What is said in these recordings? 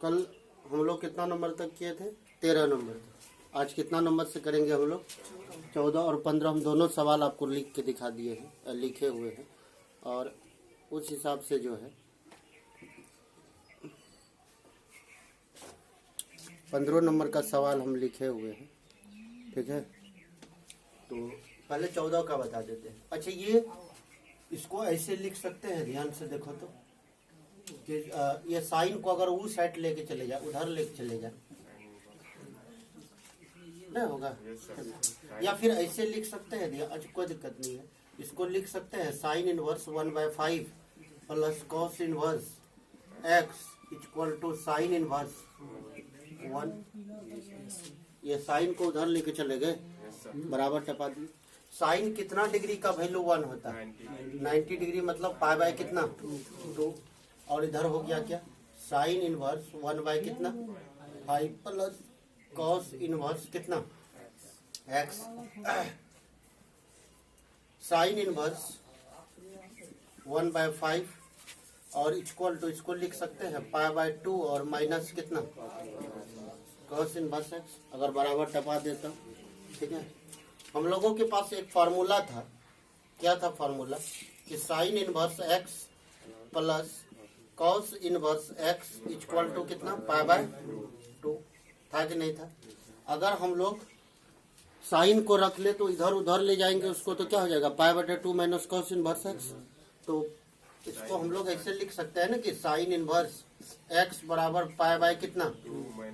कल हम लोग कितना नंबर तक किए थे? 13 नंबर तक। आज कितना नंबर से करेंगे हम लोग? 14 और 15 हम दोनों सवाल आपको लिख के दिखा दिए हैं, लिखे हुए हैं, और उस हिसाब से जो है 15 नंबर का सवाल हम लिखे हुए हैं। ठीक है, तो पहले 14 का बता देते हैं। अच्छा, ये इसको ऐसे लिख सकते हैं, ध्यान से देखो तो, कि ये साइन को अगर उस साइड लेके चले जाए, उधर लेके चले जाए, नहीं होगा। या फिर ऐसे लिख सकते हैं, अच्छा कोई दिक्कत नहीं है, इसको लिख सकते हैं sine inverse 1/5 plus cos inverse x equal to sine inverse 1। ये साइन को उधर लेके चले गए, बराबर टपा दिए। साइन कितना डिग्री का वैल्यू 1 होता है? 90 डिग्री, मतलब पाई बाय कितना? 2। और इधर हो गया क्या? साइन इनवर्स 1 बाय कितना? 5 प्लस कॉस इनवर्स कितना? x। साइन इनवर्स 1/5 और इक्वल टू, इसको लिख सकते हैं π/2 और माइनस कितना? Cos inverse x। अगर बराबर टपा देता, ठीक है। हम लोगों के पास एक फार्मूला था, क्या था फार्मूला? कि sine inverse x plus cos inverse x equal to कितना? π/2 था कि नहीं था? अगर हम लोग साइन को रख ले तो इधर उधर ले जाएंगे उसको, तो क्या हो जाएगा? π/2 माइनस कॉस इनवर्स x। तो इसको हम लोग ऐसे लिख सकते हैं ना कि साइन इनवर्स x बराबर π/2 कितना?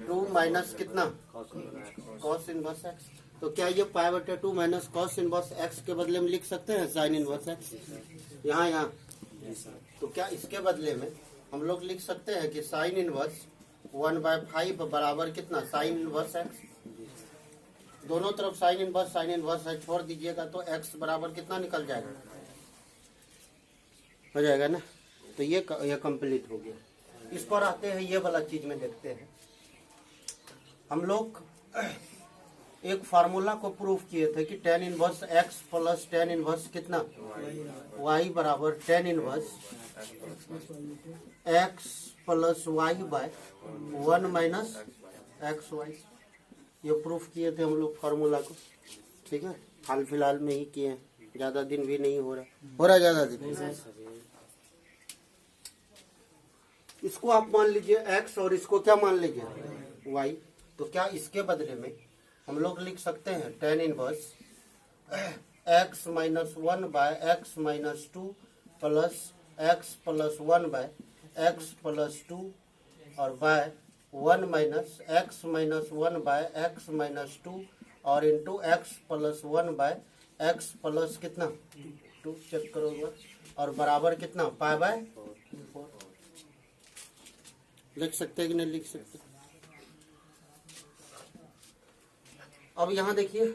2 माइनस कितना? Cos inverse x। तो क्या ये π/2 माइनस कॉस इनवर्स x के बदले में लिख सकते हैं साइन इनवर्स x? यहाँ तो क्या इसके बदले में हम लोग लिख सकते हैं कि साइन इनवर्स 1/5 बराबर कितना? Sign inverse x। दोनों तरफ साइन इनवर्स है, छोड़ दीजिएगा तो x बराबर कितना निकल जाएगा? हो जाएगा ना। तो ये कंप्लीट हो गया। इस पर आते हैं, ये वाला चीज में देखते हैं। हम लोग एक फार्मूला को प्रूफ किए थे कि tan inverse x plus tan inverse कितना? y बराबर tan inverse x plus y by 1 minus x y. ये प्रूफ किए थे हम लोग फार्मूला को। ठीक है, हाल फिलहाल में ही किए हैं, ज्यादा दिन भी नहीं हो रहा ज्यादा दिन। इसको आप मान लीजिए x और इसको क्या मान लीजिए? y। तो क्या इसके बदले में हम लोग लिख सकते हैं tan inverse x minus 1 by x minus 2 plus x plus 1 by x plus 2 और by 1 minus x minus 1 by x minus 2 और into x plus 1 by x plus कितना? 2। चेक करो और बराबर कितना? π/4। लिख सकते कि नहीं लिख सकते? अब यहाँ देखिए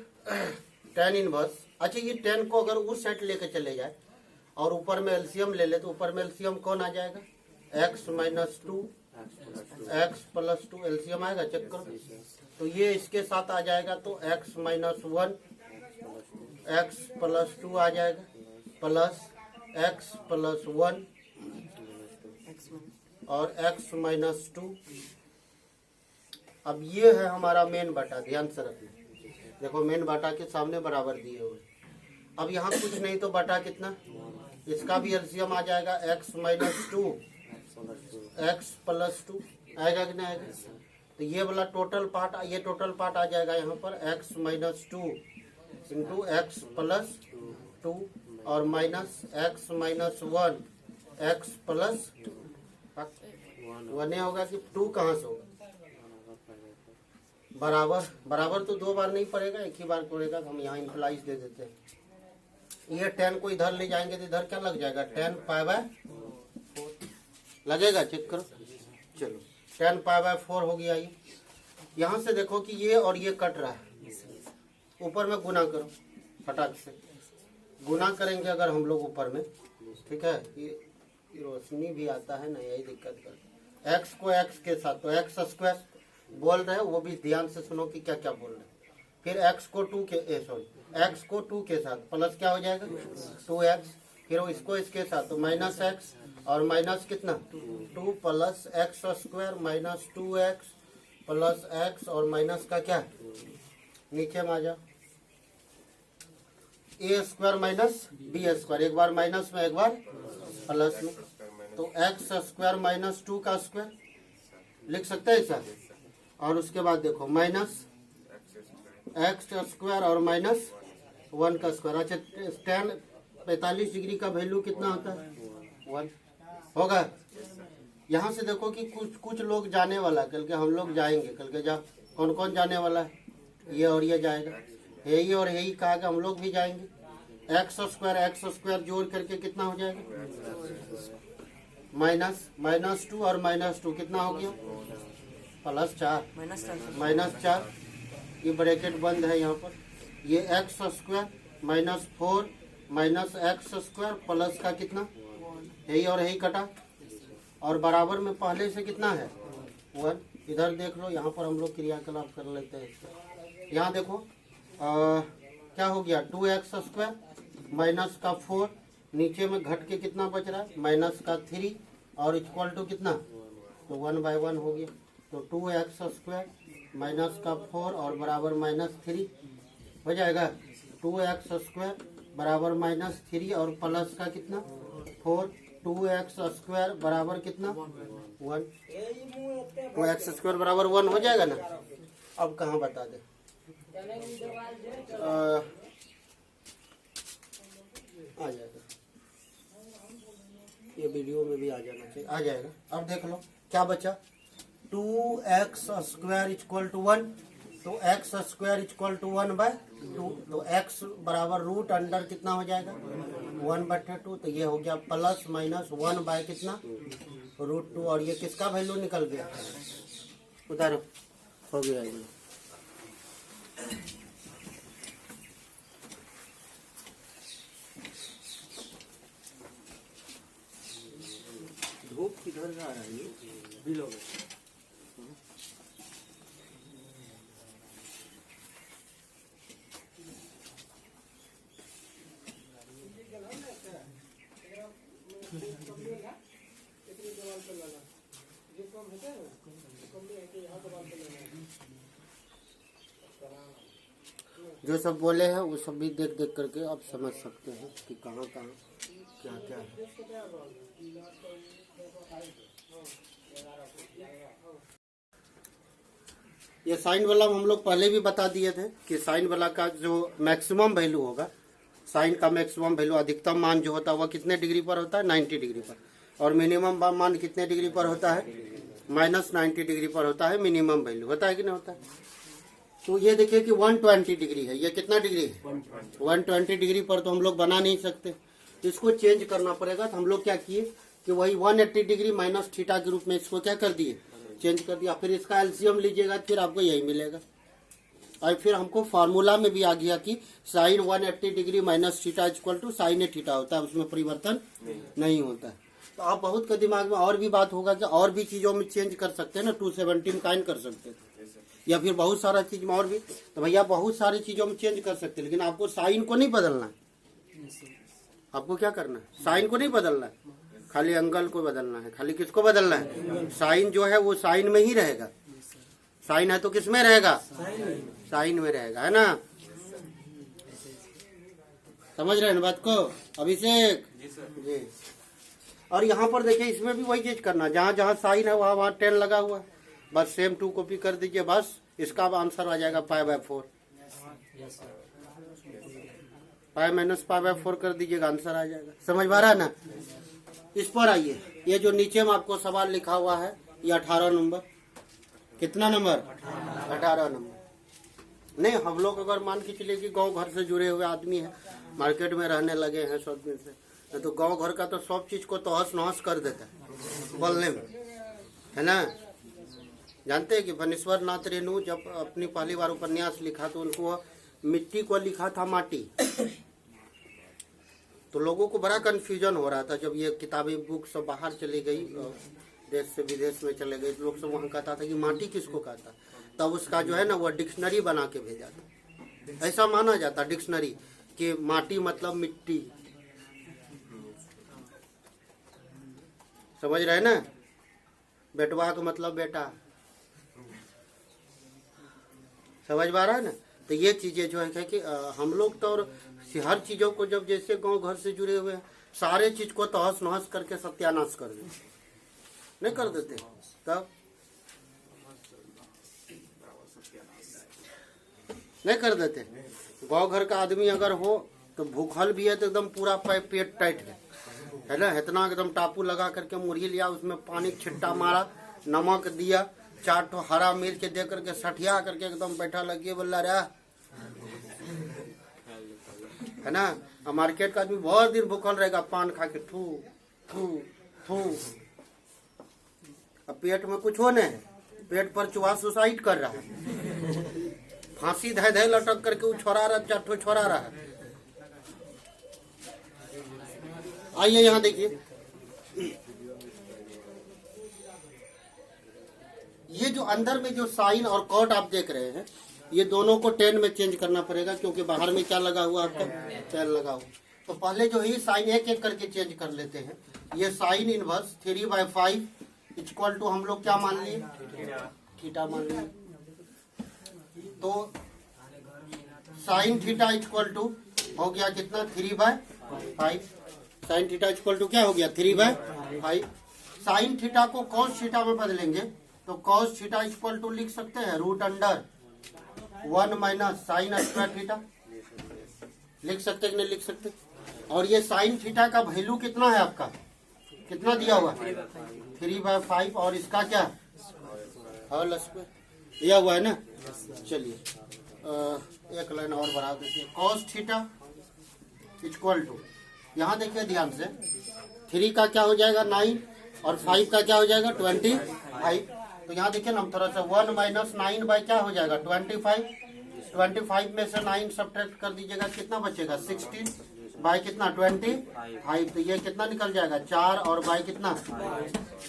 tan इनवर्स। अच्छा, ये tan को अगर उस साइड लेके चले जाए और ऊपर में एलसीएम ले ले, तो ऊपर में एलसीएम कौन आ जाएगा? x minus 2 x plus 2 LCM आएगा, चेक करो। तो ये इसके साथ आ जाएगा तो x माइनस 1 x प्लस 2 आ जाएगा प्लस x प्लस 1 और x माइनस 2। अब ये है हमारा मेन बाटा, ध्यान से रखना। देखो मेन बाटा के सामने बराबर दिए हुए। अब यहाँ कुछ नहीं तो बाटा कितना? इसका भी एलसीएम आ जाएगा x माइनस 2 x प्लस 2 आएगा कि नहीं आएगा? तो ये वाला टोटल पार्ट आ जाएगा यहाँ पर x minus 2 into x plus 2 और minus x minus 1 x plus 1 होगा कि 2 कहाँ से होगा? बराबर तो 2 बार नहीं पड़ेगा, एक ही बार पड़ेगा। तो हम यहाँ इंप्लाइज दे देते हैं। ये 10 को इधर ले जाएंगे तो इधर क्या लग जाएगा? 10 π/4 लगेगा, चेक करो। चलो 10 π/4 हो गया। ये यहाँ से देखो कि ये और ये कट रहा है, ऊपर में गुना करो फटाक से। गुना करेंगे अगर हम लोग ऊपर में, ठीक है, ये रोशनी भी आता है ना, यही दिक्कत करता है। x को x के साथ तो x स्क्वायर बोल रहे हैं, वो भी ध्यान से सुनो कि क्या क्या बोल रहे हैं। फिर x को 2 के साथ प्लस क्या हो जाएगा? 2x। फिर इसको इसके साथ तो माइनस x और माइनस कितना 2 plus x square minus 2x plus x और माइनस का क्या नीचे में आ जाओ ए स्क्वायर माइनस बी स्क्वायर, एक बार माइनस में एक बार प्लस में, तो एक्स स्क्वायर माइनस 2 का स्क्वायर लिख सकते हैं सर। और उसके बाद देखो माइनस एक्स स्क्वायर और माइनस 1 का स्क्वायर। अच्छा tan 45 डिग्री का वैल्यू कितना होता है 1 होगा। यहाँ से देखो कि कुछ लोग जाने वाला, कल के हम लोग जाएंगे, कल के जा कौन कौन जाने वाला है, ये और ये जाएगा, यही और यही कहा कि हम लोग भी जाएंगे। एक्स स्क्वायर जोड़ करके कितना हो जाएगा माइनस 2 और माइनस 2 कितना हो गया प्लस 4 माइनस 4, ये ब्रैकेट बंद है यहाँ पर। ये x square minus 4 minus x square plus का कितना यही और यही कटा, और बराबर में पहले से कितना है 1। इधर देख लो, यहाँ पर हम लोग क्रियाकलाप कर लेते हैं इसका। यहाँ देखो क्या हो गया 2x स्क्वायर माइनस का 4, नीचे में घट के कितना बच रहा है माइनस का 3 और इक्वल टू कितना, तो 1/1 हो गया। तो 2x स्क्वायर माइनस का 4 और बराबर माइनस 3 हो जाएगा। 2x स्क्वायर बराबर माइनस 3 और प्लस का कितना 4, 2x स्क्वायर बराबर कितना 1, 2x स्क्वायर बराबर 1 हो जाएगा ना। अब कहाँ बता दे, आ जाएगा, ये वीडियो में भी आ जाना चाहिए, आ जाएगा। अब देख लो क्या बचा 2x स्क्वायर इक्वल टू 1, तो x स्क्वायर इक्वल टू 1/2, तो x बराबर रूट अंडर कितना हो जाएगा 1/2, तो ये हो गया प्लस माइनस 1 बाय कितना √2, और ये किसका वैल्यू निकल गया उधर हो गया ये। धूप किधर जा रहा है बिलो में। जो सब बोले हैं वो सब भी देख देख करके आप समझ सकते हैं कि कहाँ कहाँ क्या क्या है। ये साइन वाला हम लोग पहले भी बता दिए थे कि साइन वाला का जो मैक्सिमम वैल्यू होगा, साइन का मैक्सिमम वैल्यू अधिकतम मान जो होता है वह कितने डिग्री पर होता है 90 डिग्री पर, और मिनिमम मान कितने डिग्री पर होता है -90 डिग्री पर होता है मिनिमम वैल्यू, होता है कि नहीं होता है। तो ये देखिए कि 120 डिग्री है, ये कितना डिग्री है 120 डिग्री पर तो हम लोग बना नहीं सकते, इसको चेंज करना पड़ेगा। तो हम लोग क्या किए कि वही 180 डिग्री माइनस थीटा के रूप में इसको क्या कर दिए चेंज कर दिया। फिर इसका एलसीएम लीजिएगा फिर आपको यही मिलेगा। और फिर हमको फार्मूला में भी आ गया कि sine 180 degree minus theta equal to sine a theta होता है, उसमें परिवर्तन नहीं होता है। तो आप बहुत का दिमाग में और भी बात होगा कि और भी चीजों में चेंज कर सकते हैं ना, 270 में काइन कर सकते हैं या फिर बहुत सारा चीज में और भी, तो भैया बहुत सारी चीजों में चेंज कर सकते हैं, लेकिन आपको साइन को नहीं बदलना है। आपको क्या करना है साइन को नहीं बदलना है, खाली एंगल को बदलना है। खाली किसको बदलना है, साइन जो है वो साइन में ही रहेगा। साइन है तो किस में रहेगा साइन में रहेगा, है ना। समझ रहे हैं बात को अभिषेक जी। और यहाँ पर देखिए इसमें भी वही चीज करना, जहाँ जहाँ साइन है वहाँ 10 लगा हुआ है, बस सेम 2 कॉपी कर दीजिए, बस इसका आंसर आ जाएगा π/4। π-π/4 कर दीजिएगा, आंसर आ जाएगा। समझ में आ रहा है ना। इस पर आइए, ये जो नीचे में आपको सवाल लिखा हुआ है ये 18 नंबर, कितना नंबर 18 नंबर। नहीं हम लोग अगर मान के चलिए कि गांव घर से जुड़े हुए आदमी हैं, मार्केट में रहने लगे हैं 100 दिन से, तो गांव घर का तो सब चीज को तहस नहस कर देता है बोलने में, है ना। जानते हैं कि फणीश्वर नाथ रेणु जब अपनी पहली बार उपन्यास लिखा तो उनको मिट्टी को लिखा था माटी, तो लोगों को बड़ा कंफ्यूजन हो रहा था। जब ये किताबें बुक सब बाहर चली गई, देश से विदेश में चले गए, लोग सब वहाँ कहता था कि माटी किसको कहता, तब उसका जो है ना वो डिक्शनरी बना के भेजा था। ऐसा माना जाता डिक्शनरी कि माटी मतलब मिट्टी। समझ रहे ना, बेटवा का मतलब बेटा, समझ पा रहा है ना। तो ये चीजें जो है कि हम लोग तो और हर चीजों को जब जैसे गांव घर से जुड़े हुए हैं, सारे चीज को तहस नहस करके सत्यानाश कर देते, नहीं कर देते। तब नहीं कर देते। गांव घर का आदमी अगर हो तो भूखल भी है तो एकदम पूरा पेट टाइट है ना, इतना एकदम टापू लगा करके मुर्गी लिया, उसमें पानी छिट्टा मारा, नमक दिया, 4 ठो हरा मिर्च दे करके सठिया करके एकदम बैठा लगे बोला रहा है ना। मार्केट का आदमी बहुत दिन भूखल रहेगा, पान खा के थू थू थू, अब पेट में कुछ होने है, पेट पर चूहा सुसाइड कर रहा है, फांसी धय धय लटक करके वो छोड़ा रहा, 4 ठो छोड़ा रहा है। आइए यहाँ देखिए, ये जो अंदर में जो साइन और कॉट आप देख रहे हैं, ये दोनों को 10 में चेंज करना पड़ेगा, क्योंकि बाहर में क्या लगा हुआ आपका 10 लगा हुआ। तो पहले जो है साइन एक एक करके चेंज कर लेते हैं। ये साइन इनवर्स 3/5 इक्वल टू हम लोग क्या मान लिए, थीटा मान लिए। तो साइन थीटा इक्वल टू हो गया कितना 3/5, साइन थीटा इक्वल टू क्या हो गया 3/5। साइन थीटा को कॉस थीटा में बदलेंगे तो कॉस थीटा इक्वल टू लिख सकते हैं √1 माइनस साइन स्क्वायर थीटा, लिख सकते कि नहीं लिख सकते। और ये साइन थीटा का वैल्यू कितना है आपका, कितना दिया हुआ 3/5, और इसका क्या होल स्क्वायर दिया हुआ है ना। चलिए एक लाइन और बढ़ा देते हैं, कॉस थीटा इक्वल टू, यहाँ देखिए ध्यान से, 3 का क्या हो जाएगा 9 और 5 का क्या हो जाएगा 25। तो यहाँ देखिए ना, हम थोड़ा सा 1 माइनस 9 बाई क्या हो जाएगा 25, 25 में से 9 सब्ट्रैक्ट कर दीजिएगा, कितना बचेगा 16 बाई कितना 25। तो ये कितना निकल जाएगा 4 और बाई कितना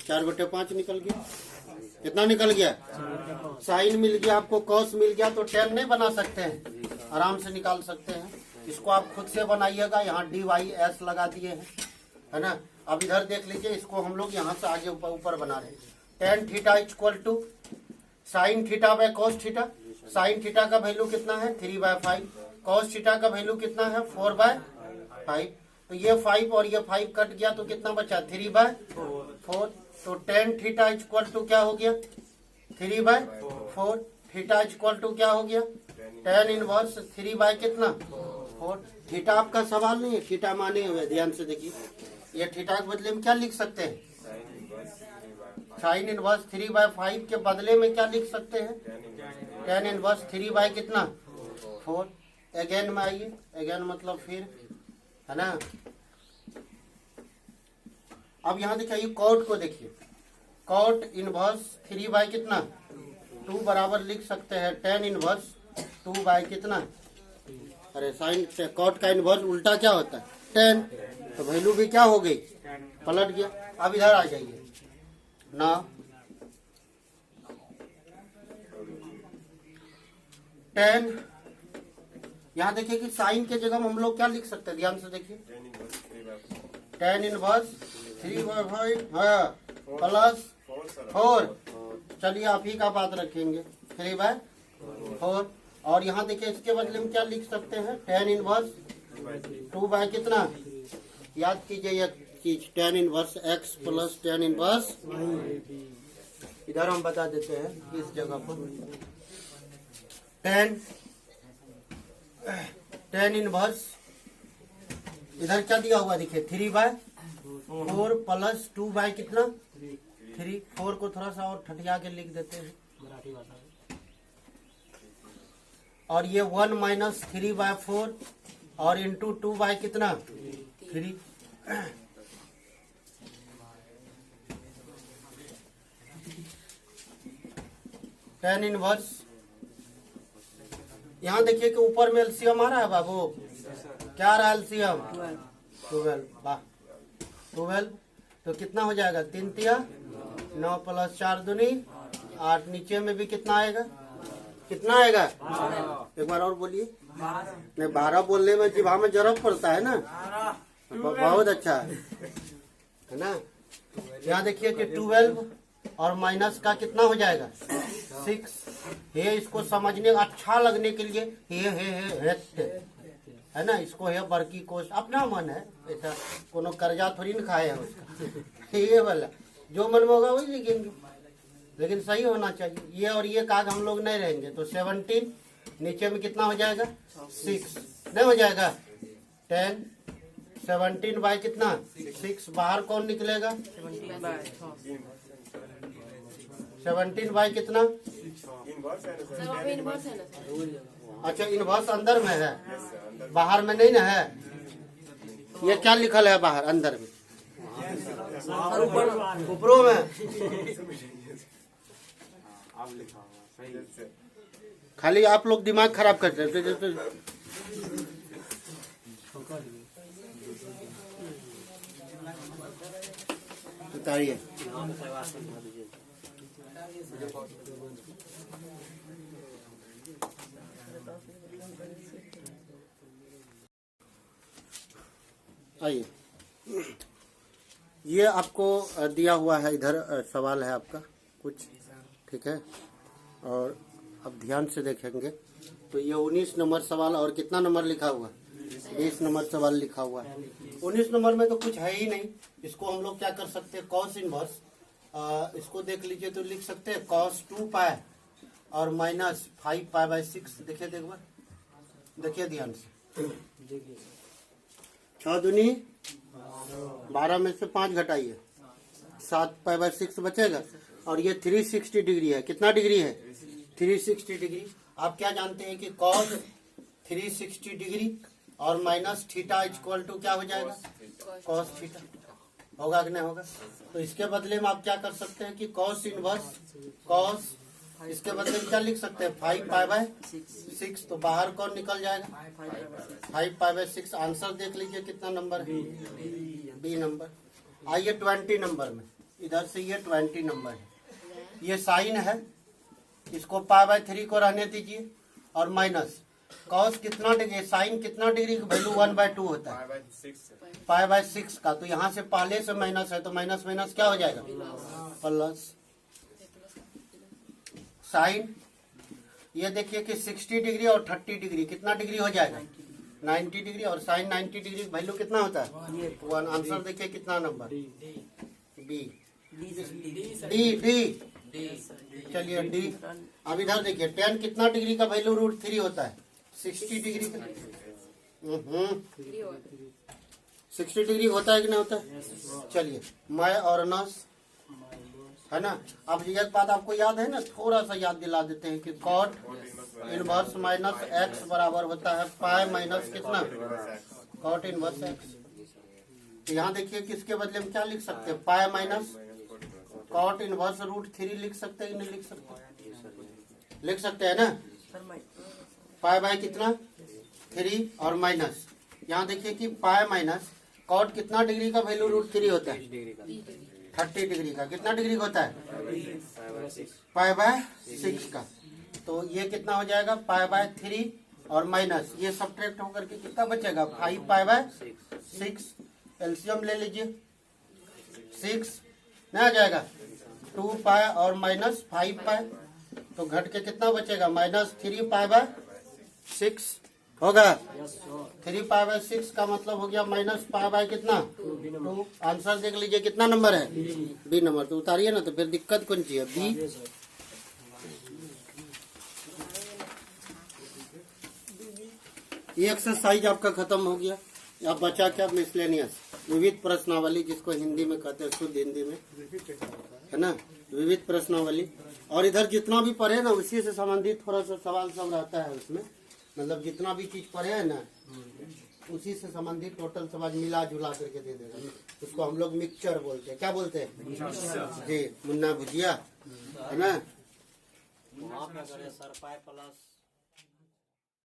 4/5 निकल गया, कितना निकल गया, साइन मिल गया आपको, कॉस मिल गया। तो 10 नहीं बना सकते हैं, आराम से निकाल सकते हैं। इसको आप खुद से बनाइएगा, यहाँ DYS लगा दिए हैं, है ना। अब इधर देख लीजिए, इसको हम लोग यहाँ से आगे ऊपर बना रहे हैं। tan theta equal to sine theta by cos theta, sine theta का वैल्यू कितना है 3/5, कॉस थीटा का वैल्यू कितना है 4/5। तो ये 5 और ये 5 कट गया तो कितना बचा 3/4। तो tan थीटा इक्वल टू क्या हो गया 3/4, थीटा इक्वल टू क्या हो गया tan इनवर्स 3 कितना 4। थीटा आपका सवाल नहीं है, थीटा माने हुए, ध्यान से देखिए, ये थीटा के बदले में क्या लिख सकते हैं, साइन इनवर्स 3/5 के बदले में क्या लिख सकते हैं tan इनवर्स 3 कितना 4। अगेन में आइए, अगेन मतलब फिर, है ना। अब यहाँ देखिए कॉट को देखिए, कॉट इनवर्स 3 कितना 2 बराबर लिख सकते हैं tan इनवर्स 2 कितना, अरे साइन कॉट का इनवर्स उल्टा क्या होता है 10, तो वैल्यू भी क्या हो गई पलट गया। अब इधर आ जाइए ना, tan, यहाँ देखिए कि साइन के जगह हम लोग क्या लिख सकते हैं, ध्यान से देखिए, tan इनवर्स 3/5 प्लस 4, चलिए आप ही का बात रखेंगे 3/4। और यहाँ देखिए इसके बदले में क्या लिख सकते हैं tan इनवर्स 2 कितना, याद कीजिए यह चीज, tan inverse x plus tan inverse, इधर हम बता देते हैं इस जगह पर tan इनवर्स, इधर क्या दिया हुआ देखिए 3/4 प्लस 2 कितना 3, 4 को थोड़ा सा और ठटिया के लिख देते हैं मराठी भाषा में, और ये 1 माइनस 3/4 और इंटू 2 कितना 3। tan इनवर्स, यहाँ देखिए कि ऊपर में एलसीएम आ रहा है बाबू, क्या आ रहा है एलसीएम 12, वाह 12, तो कितना हो जाएगा 3 तिया 9 प्लस 4 दूनी 8, नीचे में भी कितना आएगा, कितना आएगा, एक बार और बोलिए, नहीं 12 बोलने में जिभा में जरूरत पड़ता है ना, बहुत अच्छा है ना। यहाँ देखिए कि 12 और माइनस का कितना हो जाएगा 6। ये इसको समझने अच्छा लगने के लिए है ना, इसको है बड़की कोश अपना मन है, ऐसा कोनो कर्जा थोड़ी न खाए है उसका ये वाला जो मन में होगा वही लिखेंगे, लेकिन सही होना चाहिए। ये और ये काग हम लोग नहीं रहेंगे तो 17 नीचे में कितना हो जाएगा 6 नहीं हो जाएगा 10 17 बाय कितना 6 बाहर कौन निकलेगा 17 बाय कितना अच्छा इनवर्स अंदर में है बाहर में नहीं ना है। ये क्या लिखल है बाहर अंदर में ऊपरों में खाली आप लोग दिमाग खराब करते हैं। उतारिए आइए, ये आपको दिया हुआ है इधर सवाल है आपका कुछ, ठीक है, और अब ध्यान से देखेंगे तो ये 19 नंबर सवाल और कितना नंबर लिखा हुआ 20 नंबर सवाल लिखा हुआ है। 19 नंबर में तो कुछ है ही नहीं, इसको हम लोग क्या कर सकते हैं कॉस इनवर्स, इसको देख लीजिए तो लिख सकते हैं cos 2 पाई और माइनस 5 पाई बाई 6। देखिए एक बार देखिए ध्यान से 6 दूनी 12 में से 5 घटाइए 7 पाई बाई 6 बचेगा और ये 360 डिग्री है। कितना डिग्री है 360 डिग्री। आप क्या जानते हैं कि cos 360 डिग्री और माइनस थीटा इक्वल टू क्या हो जाएगा cos थीटा, होगा कि नहीं होगा। तो इसके बदले में आप क्या कर सकते हैं कि cos इनवर्स cos, इसके बदले में क्या लिख सकते हैं 5 पाई बाय 6, तो बाहर कौन निकल जाएगा 5 पाई बाय 6। आंसर देख लीजिए कितना नंबर है बी नंबर। आइए 20 नंबर में, इधर से ये 20 नंबर है, ये साइन है, इसको पाई बाय 3 को रहने दीजिए और माइनस कॉस कितना डिग्री साइन कितना डिग्री का वैल्यू 1/2 होता है पाई बाय 6 का, तो यहाँ से पहले से माइनस है तो माइनस माइनस क्या हो जाएगा प्लस। साइन ये देखिए कि 60 डिग्री और 30 डिग्री कितना डिग्री हो जाएगा 90 डिग्री, और साइन 90 डिग्री का वैल्यू कितना होता है 1। आंसर देखिए कितना नंबर बी डी डी। चलिए डी। अब इधर देखिए 10 कितना डिग्री का वैल्यू √3 होता है 60 डिग्री का 60 डिग्री होता है कि नहीं होता है। चलिए मैं और नस है ना। अब ये बात आपको याद है ना, थोड़ा सा याद दिला देते हैं कि कॉट इनवर्स माइनस एक्स बराबर होता है पाई माइनस कितना कॉट इनवर्स एक्स। तो यहाँ देखिए कि इसके बदले में क्या लिख सकते हैं पाई माइनस कॉट इनवर्स √3 लिख सकते हैं कि नहीं लिख सकते, लिख सकते हैं ना। पाई बाय कितना 3 और माइनस, यहाँ देखिए कि पाई माइनस कॉट कितना डिग्री का वैल्यू √3 होता है 30 डिग्री का, कितना डिग्री का होता है पाई बाय 6 का। तो ये कितना हो जाएगा पाई बाय 3 और माइनस ये सब्ट्रैक्ट होकर के कितना बचेगा 5 पाई बाय 6। एलसीएम ले लीजिए 6 नहीं आ जाएगा 2 पाई और माइनस 5 पाई, तो घट के कितना बचेगा -3 पाई बाय 6 होगा। 3 पाई बाय 6 का मतलब हो गया माइनस पाई बाय कितना 2। आंसर देख लीजिए कितना नंबर है बी नंबर। तो उतारिए ना, तो फिर दिक्कत कौन सी है बी। ये एक्सरसाइज आपका खत्म हो गया। अब बचा क्या मिसलेनियस विविध प्रश्नावली, जिसको हिंदी में कहते हैं शुद्ध हिंदी में है ना विविध प्रश्नावली। और इधर जितना भी पढ़े ना उसी से संबंधित थोड़ा सा सवाल सब रहता है उसमें, मतलब जितना भी चीज पढ़े है ना उसी से संबंधित टोटल सवाल मिला जुला करके दे देगा। उसको हम लोग मिक्सचर बोलते हैं। क्या बोलते हैं जी मुन्ना भुजिया है ना। Sir pi plus